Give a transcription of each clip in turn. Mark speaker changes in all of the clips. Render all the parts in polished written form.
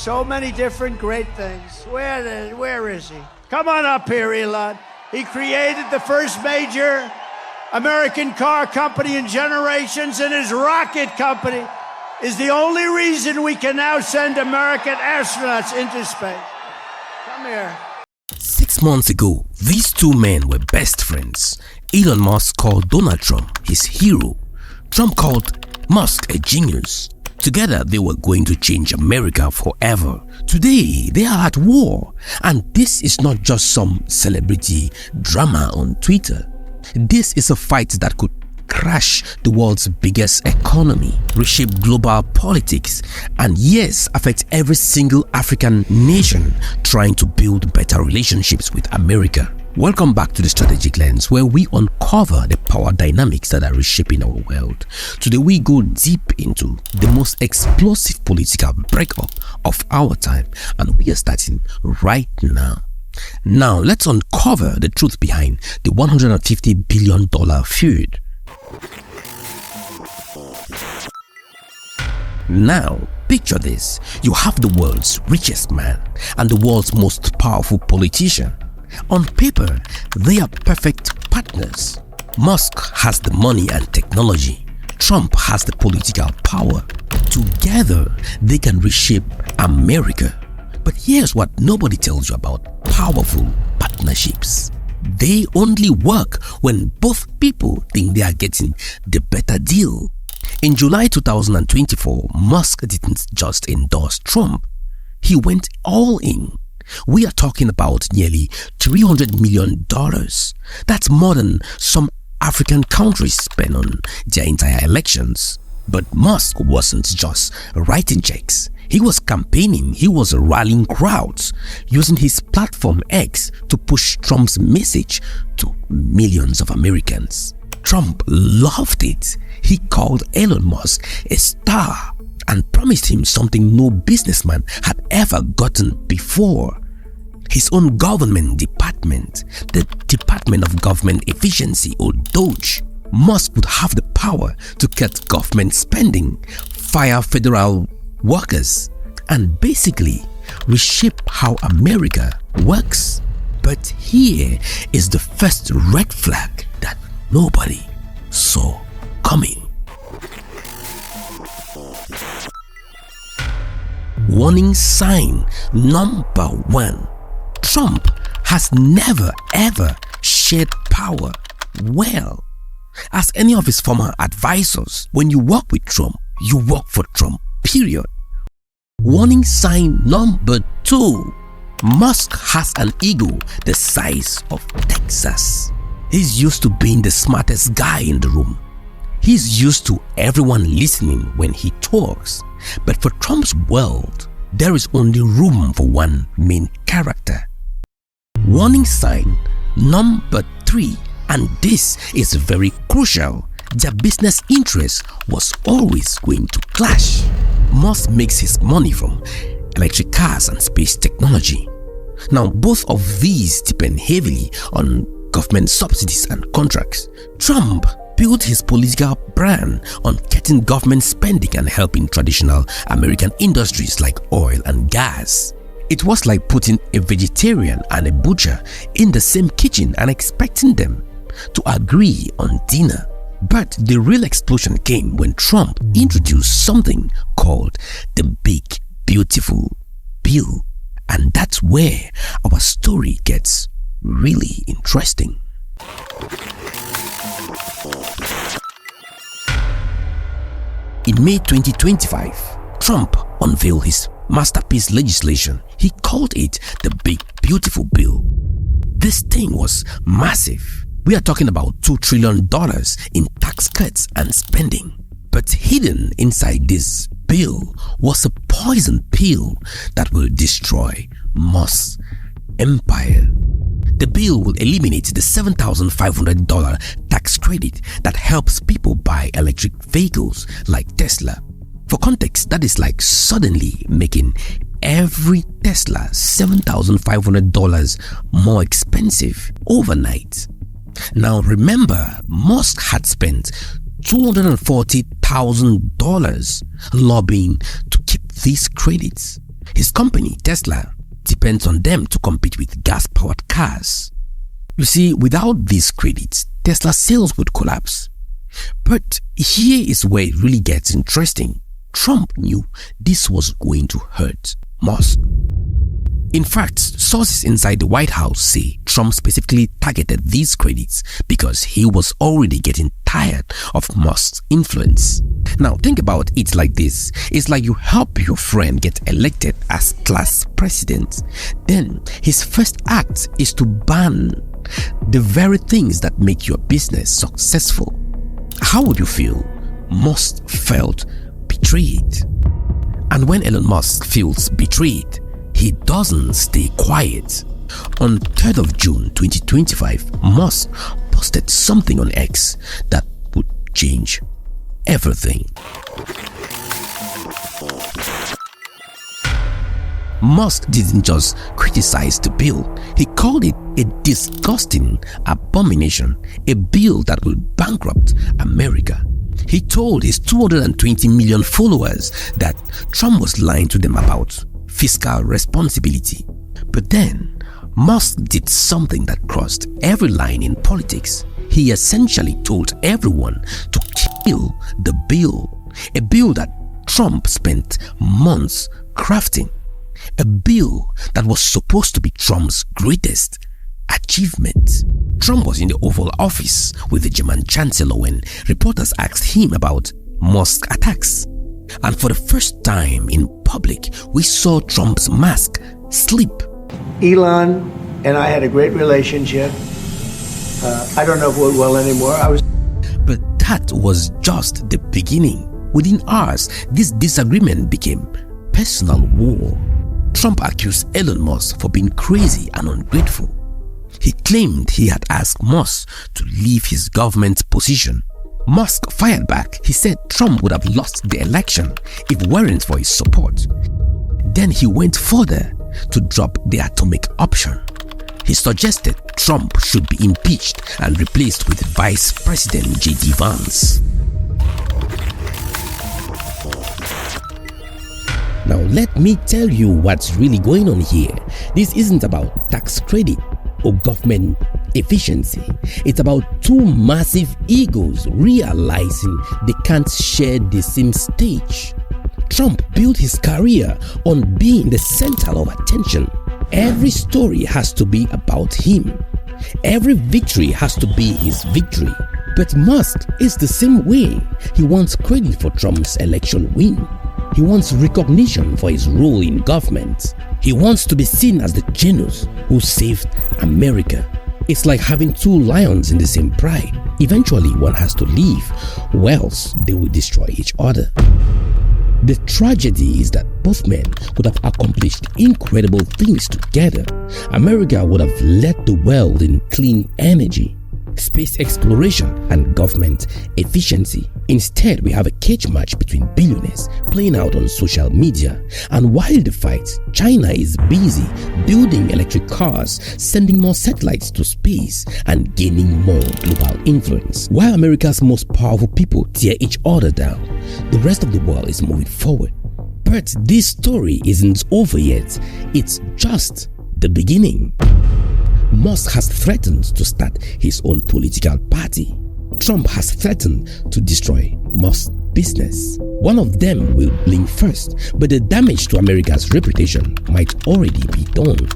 Speaker 1: so many different great things. Where is he? Come on up here, Elon. He created the first major American car company in generations, and his rocket company is the only reason we can now send American astronauts into space. Come here.
Speaker 2: 6 months ago, these two men were best friends. Elon Musk called Donald Trump his hero. Trump called Musk a genius. Together, they were going to change America forever. Today, they are at war. And this is not just some celebrity drama on Twitter. This is a fight that could crash the world's biggest economy, reshape global politics, and yes, affect every single African nation trying to build better relationships with America. Welcome back to the Strategic Lens, where we uncover the power dynamics that are reshaping our world. Today we go deep into the most explosive political breakup of our time, and we are starting right now. Now let's uncover the truth behind the $150 billion feud. Now, picture this. You have the world's richest man and the world's most powerful politician. On paper, they are perfect partners. Musk has the money and technology. Trump has the political power. Together, they can reshape America. But here's what nobody tells you about powerful partnerships. They only work when both people think they are getting the better deal. In July 2024, Musk didn't just endorse Trump. He went all in. We are talking about nearly $300 million. That's more than some African countries spend on their entire elections. But Musk wasn't just writing checks. He was campaigning, he was rallying crowds, using his platform X to push Trump's message to millions of Americans. Trump loved it. He called Elon Musk a star and promised him something no businessman had ever gotten before. His own government department, the Department of Government Efficiency or DOGE. Musk would have the power to cut government spending, fire federal workers, and basically reshape how America works. But here is the first red flag that nobody saw coming. Warning sign number 1. Trump has never ever shared power well. As any of his former advisors, when you work with Trump, you work for Trump, period. Warning sign number 2. Musk has an ego the size of Texas. He's used to being the smartest guy in the room. He's used to everyone listening when he talks. But for Trump's world, there is only room for one main character. Warning sign number 3, and this is very crucial. Their business interest was always going to clash. Musk makes his money from electric cars and space technology. Now, both of these depend heavily on government subsidies and contracts. Trump built his political brand on cutting government spending and helping traditional American industries like oil and gas. It was like putting a vegetarian and a butcher in the same kitchen and expecting them to agree on dinner. But the real explosion came when Trump introduced something called the Big Beautiful Bill. And that's where our story gets really interesting. In May 2025, Trump unveiled his masterpiece legislation. He called it the Big Beautiful Bill. This thing was massive. We are talking about $2 trillion in tax cuts and spending. But hidden inside this bill was a poison pill that will destroy Musk's empire. The bill will eliminate the $7,500 tax credit that helps people buy electric vehicles like Tesla. For context, that is like suddenly making every Tesla $7,500 more expensive overnight. Now remember, Musk had spent $240,000 lobbying to keep these credits. His company, Tesla, depends on them to compete with gas-powered cars. You see, without these credits, Tesla sales would collapse. But here is where it really gets interesting. Trump knew this was going to hurt Musk. In fact, sources inside the White House say Trump specifically targeted these credits because he was already getting tired of Musk's influence. Now think about it like this. It's like you help your friend get elected as class president. Then his first act is to ban the very things that make your business successful. How would you feel? Musk felt betrayed. And when Elon Musk feels betrayed, he doesn't stay quiet. On 3rd of June 2025, Musk posted something on X that would change everything. Musk didn't just criticize the bill, he called it a disgusting abomination, a bill that will bankrupt America. He told his 220 million followers that Trump was lying to them about fiscal responsibility. But then, Musk did something that crossed every line in politics. He essentially told everyone to kill the bill, a bill that Trump spent months crafting, a bill that was supposed to be Trump's greatest achievement. Trump was in the Oval Office with the German Chancellor when reporters asked him about Musk attacks. And for the first time in public, we saw Trump's mask slip.
Speaker 1: Elon and I had a great relationship. I don't know if we're well anymore.
Speaker 2: But that was just the beginning. Within hours, this disagreement became personal war. Trump accused Elon Musk for being crazy and ungrateful. He claimed he had asked Musk to leave his government position. Musk fired back. He said Trump would have lost the election if it weren't for his support. Then he went further to drop the atomic option. He suggested Trump should be impeached and replaced with Vice President J.D. Vance. Now let me tell you what's really going on here. This isn't about tax credit or government efficiency. It's about two massive egos realizing they can't share the same stage. Trump built his career on being the center of attention. Every story has to be about him. Every victory has to be his victory. But Musk is the same way. He wants credit for Trump's election win. He wants recognition for his role in government. He wants to be seen as the genius who saved America. It's like having two lions in the same pride. Eventually, one has to leave, or else they will destroy each other. The tragedy is that both men would have accomplished incredible things together. America would have led the world in clean energy, space exploration, and government efficiency. Instead, we have a cage match between billionaires playing out on social media. And while the fight, China is busy building electric cars, sending more satellites to space, and gaining more global influence. While America's most powerful people tear each other down, the rest of the world is moving forward. But this story isn't over yet. It's just the beginning. Musk has threatened to start his own political party. Trump has threatened to destroy Musk's business. One of them will blink first, but the damage to America's reputation might already be done.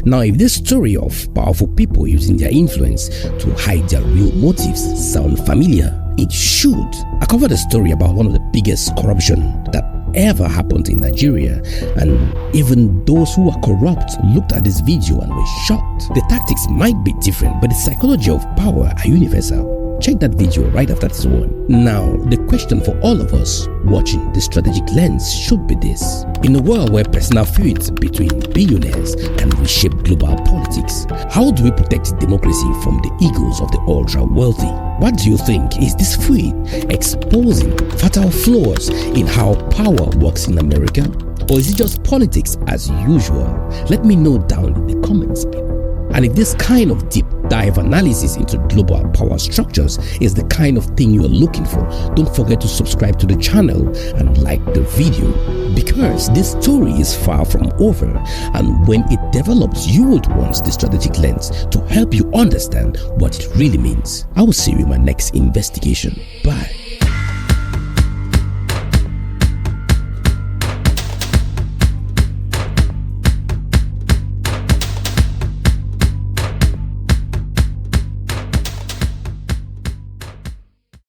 Speaker 2: Now, if this story of powerful people using their influence to hide their real motives sound familiar, it should. I covered a story about one of the biggest corruption that ever happened in Nigeria, and even those who are corrupt looked at this video and were shocked. The tactics might be different, but the psychology of power are universal. Check that video right after this one. Now, the question for all of us watching the strategic lens should be this. In a world where personal feuds between billionaires can reshape global politics, how do we protect democracy from the egos of the ultra-wealthy? What do you think? Is this feud exposing fatal flaws in how power works in America? Or is it just politics as usual? Let me know down in the comments below. And if this kind of deep dive analysis into global power structures is the kind of thing you are looking for, don't forget to subscribe to the channel and like the video, because this story is far from over, and when it develops, you would want the strategic lens to help you understand what it really means. I will see you in my next investigation. Bye.